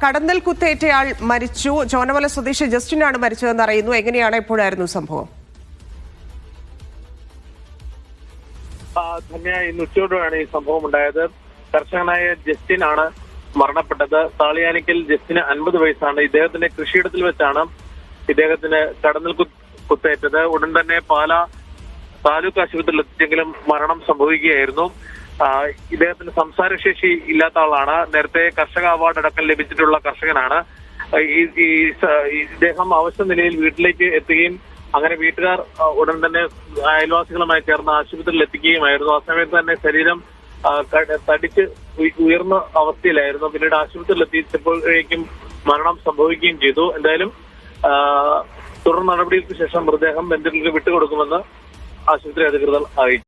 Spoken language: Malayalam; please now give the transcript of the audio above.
കടന്നൽ കുത്തേറ്റയാൾ മരിച്ചു. ചോനമല സ്വദേശി ജസ്റ്റിനാണ് മരിച്ചതെന്ന് അറിയുന്നു. എങ്ങനെയാണ്, എപ്പോഴായിരുന്നു സംഭവം? ധന്യ, ഇന്ന് ഉച്ചയോടെയാണ് ഈ സംഭവം ഉണ്ടായത്. കർഷകനായ ജസ്റ്റിൻ ആണ് മരണപ്പെട്ടത്. താളിയാനിക്കൽ ജസ്റ്റിന് 50 വയസ്സാണ്. ഇദ്ദേഹത്തിന്റെ കൃഷിയിടത്തിൽ വെച്ചാണ് ഇദ്ദേഹത്തിന് കടന്നൽ കുത്തേറ്റത്. ഉടൻ തന്നെ പാലാ താലൂക്ക് ആശുപത്രിയിൽ എത്തിച്ചെങ്കിലും മരണം സംഭവിക്കുകയായിരുന്നു. ഇദ്ദേഹത്തിന് സംസാരശേഷി ഇല്ലാത്ത ആളാണ്. നേരത്തെ കർഷക അവാർഡ് അടക്കം ലഭിച്ചിട്ടുള്ള കർഷകനാണ്. ഇദ്ദേഹം അവശ നിലയിൽ വീട്ടിലേക്ക് എത്തുകയും അങ്ങനെ വീട്ടുകാർ ഉടൻ തന്നെ അയൽവാസികളുമായി ചേർന്ന് ആശുപത്രിയിൽ എത്തിക്കുകയുമായിരുന്നു. ആ സമയത്ത് തന്നെ ശരീരം തടിച്ച് ഉയർന്ന അവസ്ഥയിലായിരുന്നു. പിന്നീട് ആശുപത്രിയിൽ എത്തിച്ചപ്പോഴേക്കും മരണം സംഭവിക്കുകയും ചെയ്തു. എന്തായാലും തുടർ നടപടികൾക്ക് ശേഷം മൃതദേഹം ബന്ധുക്കൾക്ക് വിട്ടുകൊടുക്കുമെന്ന് ആശുപത്രി അധികൃതർ അറിയിച്ചു.